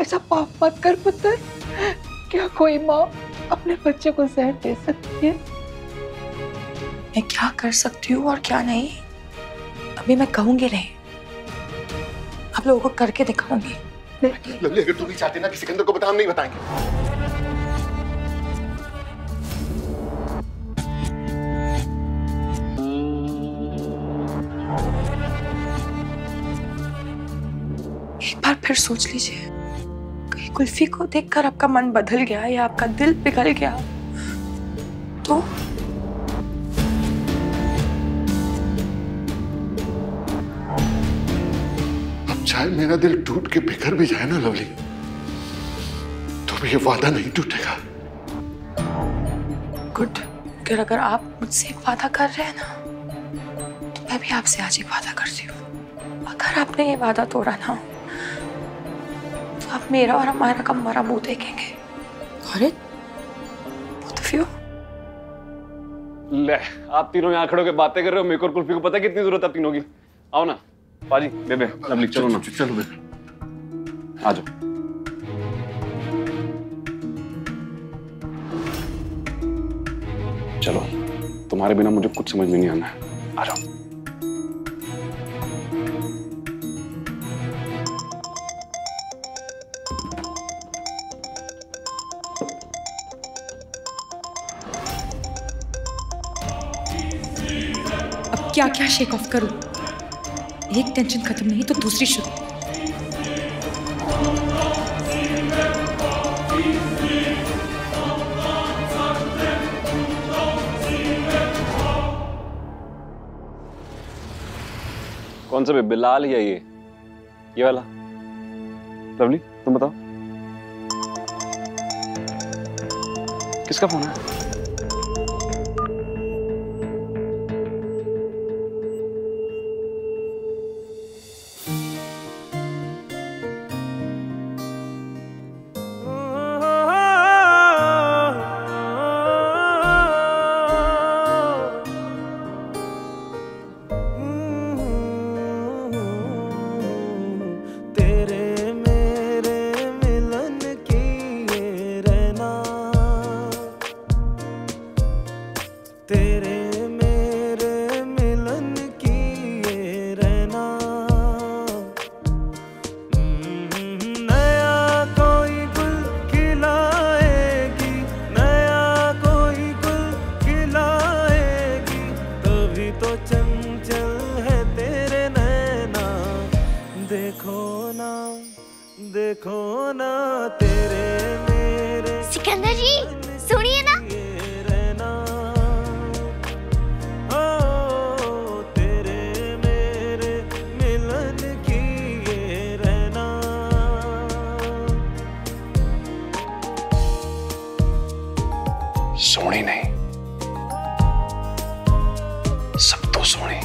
ऐसा पाप मत कर पुत्र। क्या कोई माँ अपने बच्चे को जहर दे सकती है? मैं क्या कर सकती हूँ और क्या नहीं, अभी मैं कहूंगी नहीं, आप लोगों को करके दिखाऊंगी। लवली, अगर तू भी चाहती ना कि सिकंदर को बता, हम नहीं बताएंगे। एक बार फिर सोच लीजिए, कहीं कुल्फी को देखकर आपका मन बदल गया या आपका दिल पिघल गया तो? अब चाहे मेरा दिल टूट के बिखर भी जाए ना लवली, तो भी ये वादा नहीं टूटेगा। गुड। अगर आप मुझसे एक वादा कर रहे हैं ना, तो मैं भी आपसे आज एक वादा करती हूँ। अगर आपने ये वादा तोड़ा ना, तो आप मेरा और हमारा का मरा मुंह देखेंगे। both of you। ले, आप तीनों यहाँ खड़े होकर बातें कर रहे हो, मेरे को और कुल्फी को पता है कितनी जरूरत है तीनों की। आओ ना पाजी, बेबे, लवली, चलो ना। चलो बेबे, आ जाओ। चलो, तुम्हारे बिना मुझे कुछ समझ में नहीं आना है। आ जाओ। अब क्या क्या शेक ऑफ करूं? एक टेंशन खत्म नहीं तो दूसरी शुरू। कौन सा बे, बिलाल या ये वाला? लवली, तुम बताओ किसका फोन है? देखो ना तेरे मेरे। सिकंदर जी सुनिए ना। रहना ओ तेरे मेरे मिलन की ये रहना। सोनी नहीं, सब तो सोनी।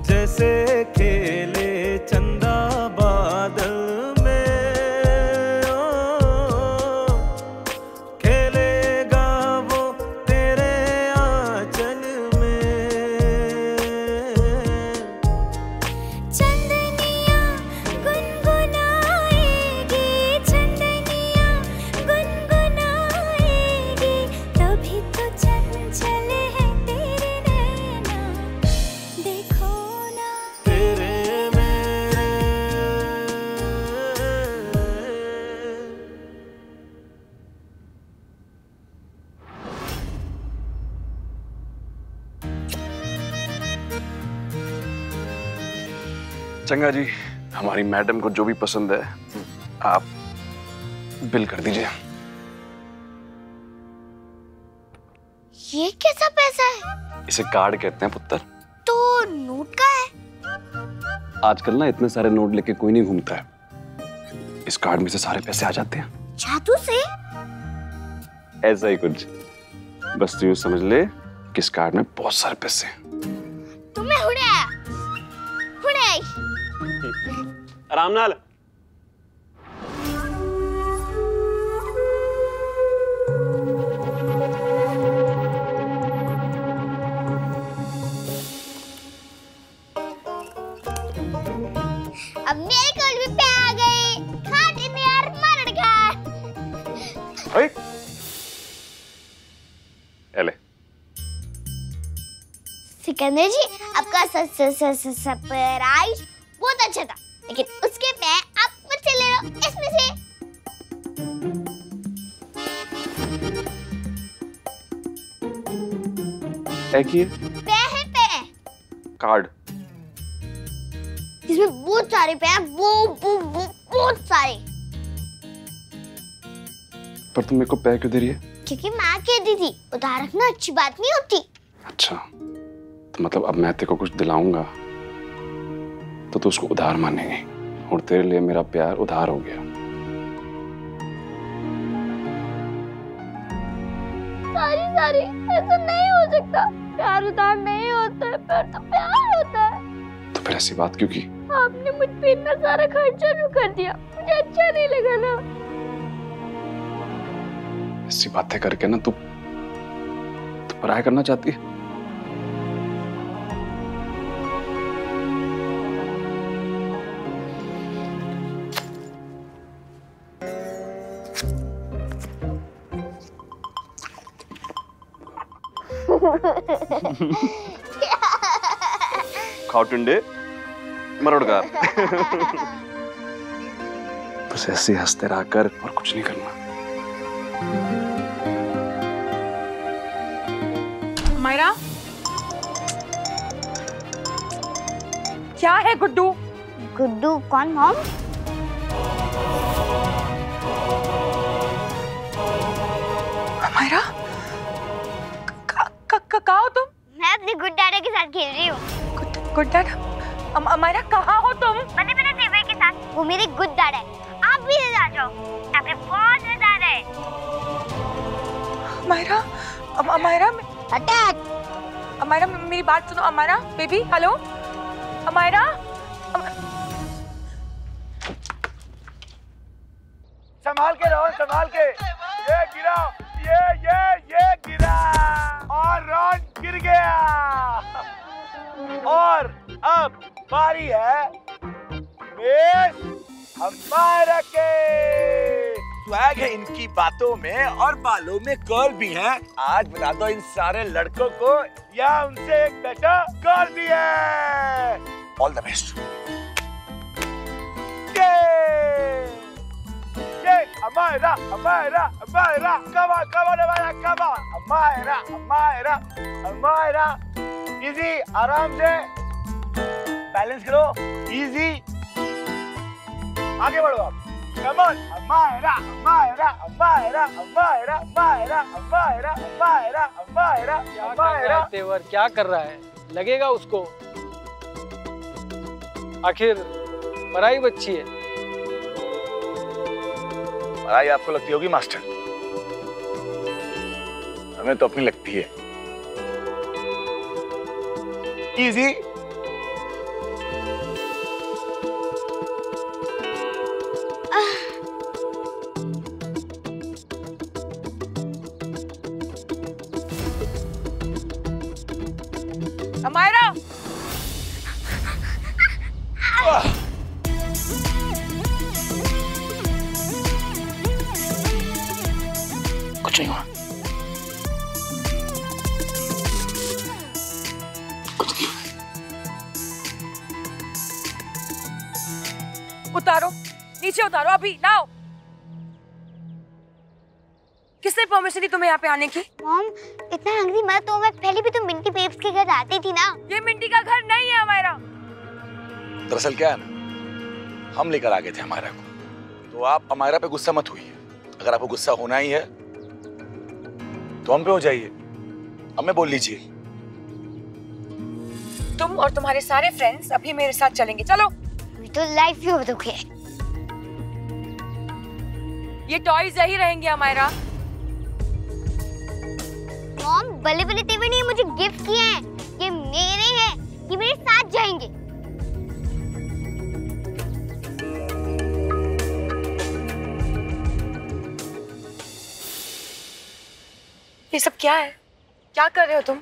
जैसे खेले चंदा बादल में, ओ खेलेगा वो तेरे आंचल में। चंदनिया गुनगुनाएगी, चंदनिया गुनगुनाएगी, तभी तो चंचल है तेरे नैना। देखो चंगा जी, हमारी मैडम को जो भी पसंद है आप बिल कर दीजिए। ये कैसा पैसा है? इसे कार्ड कहते हैं पुत्र। तो नोट का है? आजकल ना इतने सारे नोट लेके कोई नहीं घूमता है, इस कार्ड में से सारे पैसे आ जाते हैं। जादू से? ऐसा ही कुछ, बस तू यूं समझ ले कि इस कार्ड में बहुत सारे पैसे हैं। तुम्हें हुड़े आया, हुड़े आई। आराम नाल। सिकंदर जी, आपका सरप्राइज बहुत अच्छा था, लेकिन उसके पैर आप मुझसे ले लो, इसमें से। पैक किए? पैर है पैर। कार्ड। इसमें बहुत सारे पैर, बहुत सारे। पर तुम मेरे को पैक क्यों दे रही है? क्योंकि माँ कहती थी उधार रखना अच्छी बात नहीं होती। अच्छा, तो मतलब अब मैं तेरे को कुछ दिलाऊंगा तो तू उसको उधार मानेंगे, और तेरे लिए मेरा प्यार उधार हो गया। सारी ऐसा नहीं हो सकता। प्यार उधार नहीं होता है, प्यार तो प्यार होता है। तो फिर ऐसी बात क्यों की? आपने मुझ पे इतना सारा खर्चा क्यों कर दिया? मुझे अच्छा नहीं लगा ना। ऐसी बातें करके ना तू पराया करना चाहती है? खाओ टुंडे, मरोड़गार। बस ऐसे हंसते रह कर और कुछ नहीं करना। मायरा, क्या है गुड्डू? गुड्डू कौन मॉम? मायरा, कहाँ हो तुम? मैं अपने गुड डैडी के साथ खेल रही हूँ। Good dad? मायरा कहाँ हो तुम? मैंने मेरे देवर के साथ। वो मेरे गुड डैड है। आप भी आ जाओ, आपके बहुत मजा आ रहा है। मायरा, मायरा, अटैक। मायरा मेरी बात सुनो। Myra baby, hello Myra. संभाल के रहो, संभाल के। ये गिरा, ये गिरा और रॉन गिर गया। और अब बारी है मिस हमारा के। स्वैग है इनकी बातों में और बालों में कर्ल भी है। आज बता दो इन सारे लड़कों को या उनसे एक बेटा कर्ल भी है। All the best. Amira, come on, easy, आराम से, बैलेंस करो, easy, आगे बढ़ो आप, come on, Amira, तेवर क्या कर रहा है? लगेगा उसको, आखिर पराई बच्ची है। पराई आपको लगती होगी मास्टर, हमें तो अपनी लगती है। इजी। अमायरा, कुछ नहीं हुआ। उतारो, नीचे उतारो अभी नाउ। किसने परमिशन दी तुम्हें यहाँ पे आने की? मॉम, इतना हंग्री मत हो। मैं पहले भी तो मिंटी बेब्स के घर आती थी ना। ये मिंटी का घर नहीं है हमारा। दरअसल क्या है ना, हम लेकर आ गए थे अमायरा को, तो आप अमायरा पे गुस्सा मत हुई। अगर आपको गुस्सा होना ही है तो हम पे हो जाइए, हमें बोल लीजिए। तुम और तुम्हारे सारे फ्रेंड्स अभी मेरे साथ चलेंगे, चलो। तो लाइफ ही हो दुखे। ये टॉयज यही रहेंगे अमायरा। मॉम, बल्ले बल्ले तेवर ने मुझे गिफ्ट किए हैं, ये मेरे हैं, ये मेरे साथ जाएंगे। ये सब क्या है? क्या कर रहे हो तुम?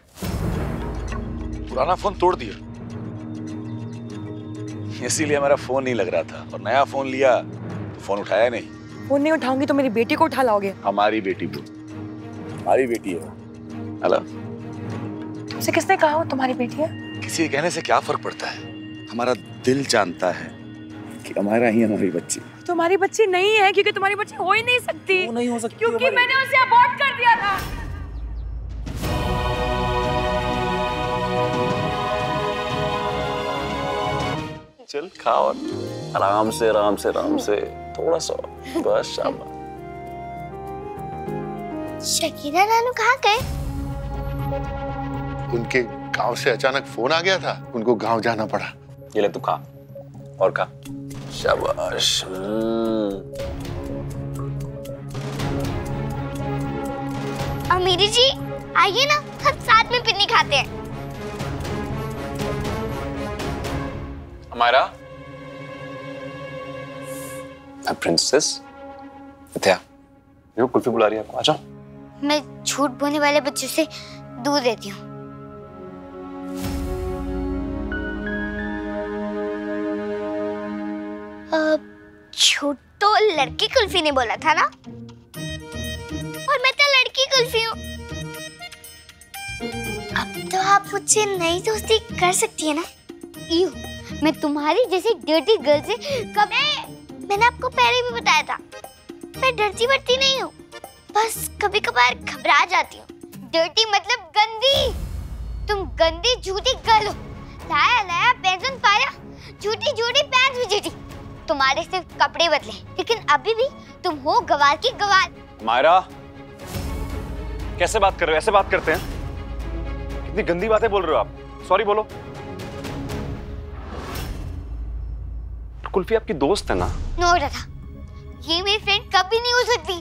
पुराना फोन तोड़ दिया, इसीलिए मेरा फोन नहीं लग रहा था, और नया फोन लिया तो फोन उठाया नहीं। फोन नहीं उठाऊंगी तो मेरी बेटी को उठा लाओगे? हमारी बेटी को, हमारी बेटी है। हेलो, तुमसे किसने कहा वो तुम्हारी बेटी है? किसी के कहने से क्या फर्क पड़ता है? हमारा दिल जानता है कि हमारा ही हमारी बच्ची। तुम्हारी बच्ची नहीं है क्योंकि तुम्हारी बच्ची हो ही नहीं सकती। वो नहीं हो सकती क्योंकि मैंने उसे अबॉर्ट कर दिया था। चल खा और आराम से थोड़ा सा बस शाबाश। शकीरा नानू कहाँ गए? उनके गांव से अचानक फोन आ गया था, उनको गांव जाना पड़ा। ये ले तू खा और खा। शाबाश। अमीरी जी आइए ना, हम साथ में पिकनिक खाते हैं। हमारा प्रिंसेस क्या? देखो कुल्फी बुला रही है आपको, आ जाओ। मैं झूठ बोलने वाले बच्चों से दूर रहती हूँ। झूठ तो लड़की कुल्फी ने बोला था ना, और मैं तो लड़की कुल्फी हूँ। अब तो आप मुझसे नई दोस्ती कर सकती है ना? यू, मैं तुम्हारी जैसी डर्टी गर्ल से कब? मैंने आपको पहले भी बताया था, मैं डरती वरती नहीं हूँ, बस कभी कभार घबरा जाती हूँ। डर्टी मतलब गंदी। तुम गंदी झूठी गर्ल हो। लाया लाया पैंजन पाया, झूठी झूठी पैंट भी झूठी। तुम्हारे सिर्फ कपड़े बदले, लेकिन अभी भी तुम हो गवार की गवार। मायरा, कैसे बात कर रहे हो? ऐसे बात करते हैं? कितनी गंदी बातें बोल रहे हो आप। सॉरी बोलो। कुल्फी आपकी दोस्त है ना? नो राधा, ये मेरी फ्रेंड कभी नहीं हो सकती।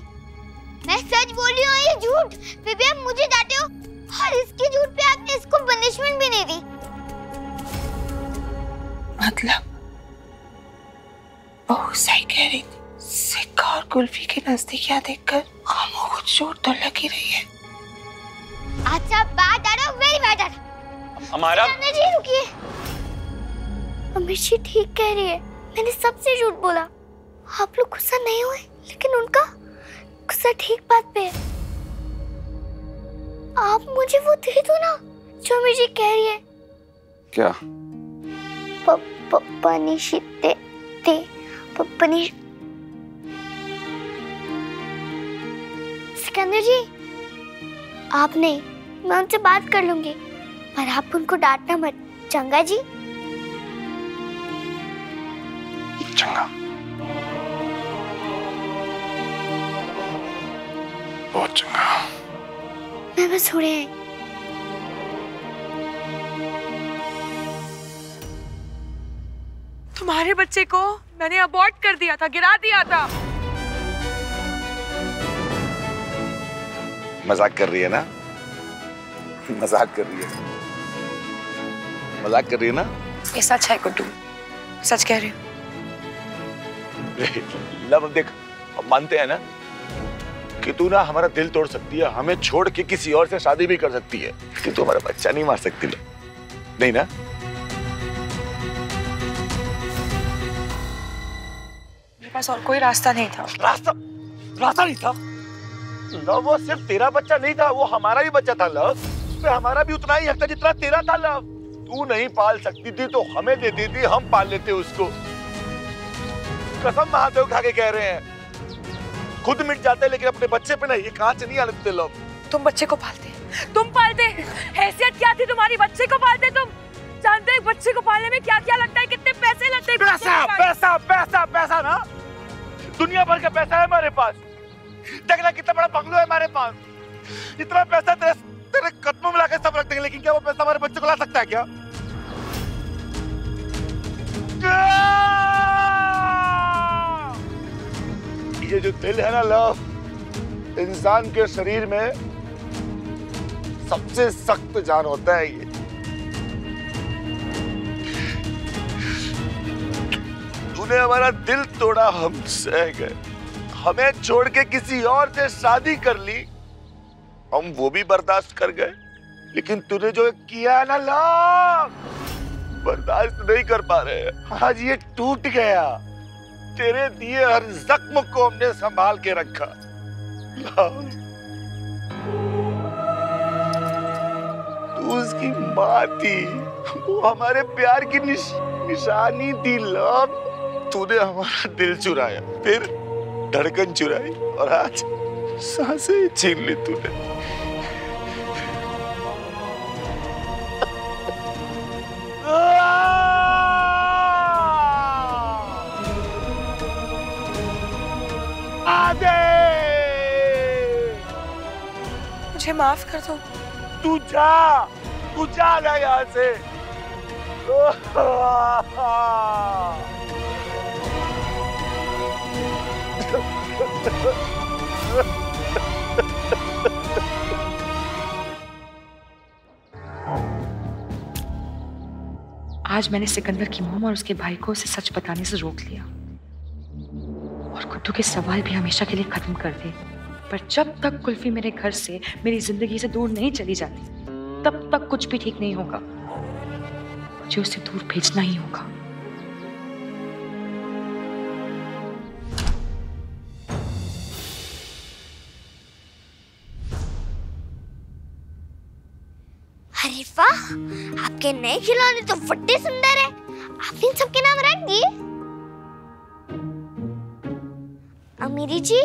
मैं सच बोल रही हूँ, ये झूठ। फिर भी आप मुझे डांटे हो, और इसके झूठ पे आपने इसको पनिशमेंट भी नहीं दी। मतलब बहुत सही कह रही थी। सिक्का और कुल्फी की नजदीकियां देखकर आमों को चोट तो लगी रही है। अच्छा बात आ रहा, वेरी बैड आ रहा। हमारा जी रुकिए, अमीशी ठीक कह रही है, मैंने सबसे झूठ बोला। आप लोग गुस्सा नहीं हुए, लेकिन उनका गुस्सा ठीक बात पे है। आप मुझे वो दे दो ना जो अमीशी कह रही है। क्या? पनिश दे पनिश। सिकंदर जी, आप नहीं, मैं उनसे बात कर लूंगी, पर आप उनको डांटना मत, चंगा जी? चंगा। बहुत चंगा। मैं बस थोड़े हैं। तुम्हारे बच्चे को मैंने अबॉर्ट कर दिया था, गिरा दिया था। मजाक कर रही है ना? मजाक कर रही है, मजाक कर रही है ना? ये सच है गुड्डू, सच कह रही हूँ। लव, देख, हम मानते हैं ना कि तू ना हमारा दिल तोड़ सकती है, हमें छोड़ के किसी और से शादी भी कर सकती है, लेकिन तू हमारा बच्चा नहीं मार सकती नहीं ना? मेरे पास और कोई रास्ता नहीं था। रास्ता नहीं था? लव, वो सिर्फ तेरा बच्चा नहीं था, वो हमारा भी बच्चा था लव। उस पे हमारा भी उतना ही हक था जितना तेरा था लव। तू नहीं पाल सकती थी तो हमें दे देती, हम पाल लेते उसको। कसम महादेव खा के कह रहे हैं, खुद मिट जाते लेकिन अपने बच्चे पे नहीं, ये कांच नहीं आने देते लव। तुम बच्चे को पालते, तुम पालते। हैसियत क्या थी तुम्हारी? बच्चे को पालते। तुम जानते हो बच्चे को पालने में क्या क्या लगता है, कितने पैसे लगते हैं? पैसा पैसा पैसा पैसा ना, दुनिया भर का पैसा है हमारे पास। देख ना कितना बड़ा बंगलो है हमारे पास। इतना पैसा तेरे कदमों में लाके सब रख देंगे, लेकिन क्या वो पैसा हमारे बच्चे को ला सकता है क्या? ये जो दिल है ना लव, इंसान के शरीर में सबसे सख्त जान होता है ये। तूने हमारा दिल तोड़ा, हम सह गए, हमें छोड़ के किसी और से शादी कर ली, हम वो भी बर्दाश्त कर गए, लेकिन तूने जो किया ना लव, बर्दाश्त नहीं कर पा रहे। आज ये टूट गया, तेरे दिए हर जख्म को हमने संभाल के रखा। तू उसकी की माँ थी, वो हमारे प्यार की निशानी थी लव। तूने हमारा दिल चुराया, फिर धड़कन चुराई और आज सांसें छीन ली तूने। मुझे माफ कर दो। तू जा ना यहाँ से। आज मैंने सिकंदर की मॉम और उसके भाई को उसे सच बताने से रोक लिया और गुड्डू के सवाल भी हमेशा के लिए खत्म कर दिए। पर जब तक कुल्फी मेरे घर से, मेरी जिंदगी से दूर नहीं चली जाती, तब तक कुछ भी ठीक नहीं होगा। मुझे उसे दूर भेजना ही होगा। अरे वाह, आपके नए खिलौने तो बड़े सुंदर है। आप इन सबके नाम रख दिए? अमीरी जी,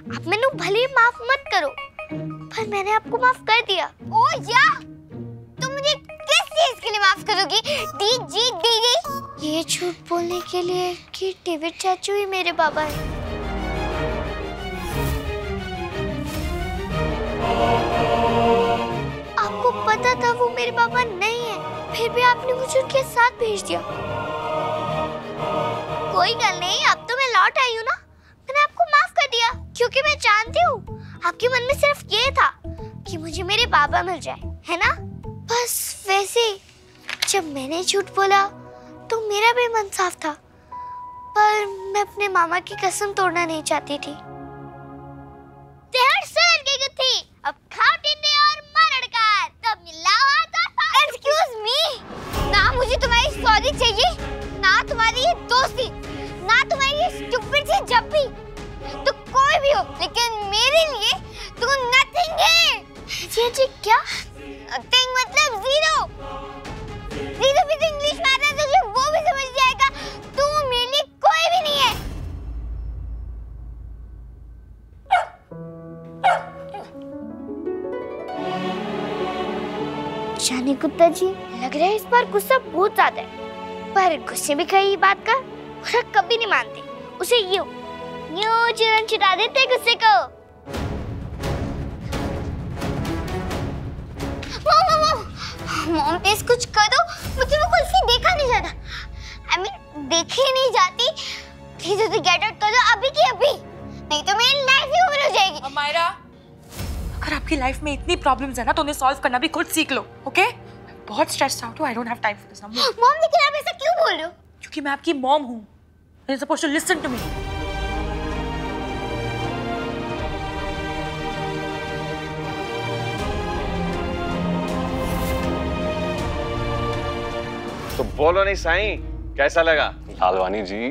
आप मैंने भले ही माफ मत करो, पर मैंने आपको माफ कर दिया। ओ या, तुम मुझे किस चीज के लिए माफ करोगी? दीदी, ये झूठ बोलने के लिए कि डेविड चाचू ही मेरे बाबा हैं। आपको पता था वो मेरे पापा नहीं है, फिर भी आपने मुझे उनके साथ भेज दिया। कोई गल नहीं, अब तो मैं लौट आई हूँ ना, मैंने आपको माफ कर दिया, क्योंकि मैं जानती हूँ आपके मन में सिर्फ ये था कि मुझे मेरे बाबा मिल जाए, है ना? बस वैसे जब मैंने झूठ बोला तो मेरा भी मन साफ था, पर मैं अपने मामा की कसम तोड़ना नहीं चाहती थी। अब खाओ टिंडे और मरड़कार, तब मिलावा तो एक्सक्यूज मी, ना मुझे तुम्हारी सॉरी चाहिए, ना तुम्हारी ये दोस्ती, ना तुम्हारी ये स्टूपिड सी जब्बी। तो कोई भी हो, लेकिन मेरे लिए तुम नथिंग है। जी क्या? नथिंग मतलब जीरो। जीरो भी तो इंग्लिश में आता है, तुझे वो भी समझ जाएगा। तुम मेरे लिए कोई भी नहीं है। जाने कुत्ता जी, लग रहा है इस बार गुस्सा बहुत ज्यादा है, पर गुस्से में कही बात का बुरा कभी नहीं मानते। उसे यूं चुरन छुटा देते गुस्से को। मॉम प्लीज कुछ कर दो, मुझे वो कुल्फी देखा नहीं जाता। I mean, देखी नहीं जाती। प्लीज उसे गेट आउट कर दो अभी की अभी, नहीं तो मेरी लाइफ ही ओवर हो जाएगी। अमायरा, अगर आपकी लाइफ में इतनी प्रॉब्लम्स है ना, तो उन्हें सॉल्व करना भी खुद सीख लो, ओके? बहुत स्ट्रेस्ड आउट हूँ, I don't have time for this. Mom, लेकिन आप ऐसा क्यों बोल रहे हो? क्योंकि मैं आपकी मॉम हूँ। You're supposed to listen to me. तो बोलो नहीं साईं, कैसा लगा? लालवानी जी,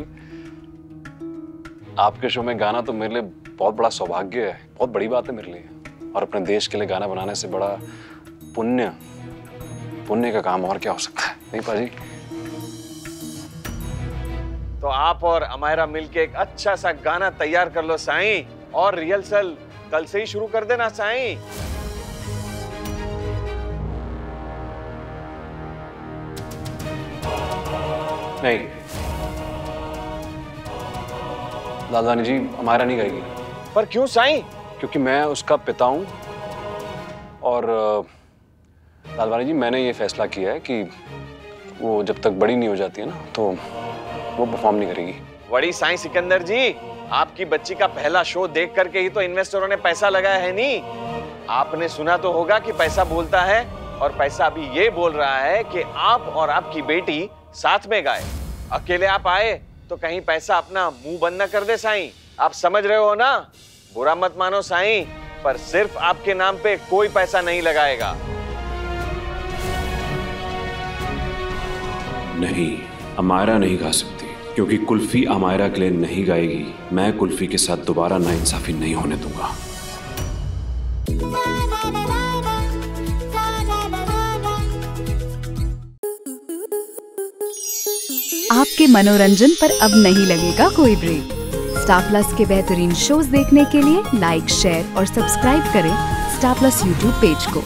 आपके शो में गाना तो मेरे लिए बहुत बड़ा सौभाग्य है, बहुत बड़ी बात है मेरे लिए। और अपने देश के लिए गाना बनाने से बड़ा पुण्य का काम और क्या हो सकता है, नहीं पाजी? तो आप और अमायरा मिलके एक अच्छा सा गाना तैयार कर लो साईं, और रिहर्सल कल से ही शुरू कर देना साईं। नहीं लालवानी जी, अमायरा नहीं गाएगी। पर क्यों साईं? क्योंकि मैं उसका पिता हूं, और लालवानी जी मैंने ये फैसला किया है कि वो जब तक बड़ी नहीं हो जाती है ना, तो वो परफॉर्म नहीं करेगी। बड़ी साईं सिकंदर जी, आपकी बच्ची का पहला शो देख करके ही तो इन्वेस्टरों ने पैसा लगाया है। नहीं, आपने सुना तो होगा कि पैसा बोलता है, और पैसा अभी ये बोल रहा है कि आप और आपकी बेटी साथ में गाए। अकेले आप आए तो कहीं पैसा अपना मुंह बंद न कर दे साईं। आप समझ रहे हो ना? बुरा मत मानो साईं, पर सिर्फ आपके नाम पे कोई पैसा नहीं लगाएगा। नहीं, अमायरा नहीं गा सकती, क्योंकि कुल्फी अमायरा के लिए नहीं गाएगी। मैं कुल्फी के साथ दोबारा नाइंसाफी नहीं होने दूंगा। आपके मनोरंजन पर अब नहीं लगेगा कोई ब्रेक। स्टार प्लस के बेहतरीन शोज देखने के लिए लाइक, शेयर और सब्सक्राइब करें स्टार प्लस यूट्यूब पेज को।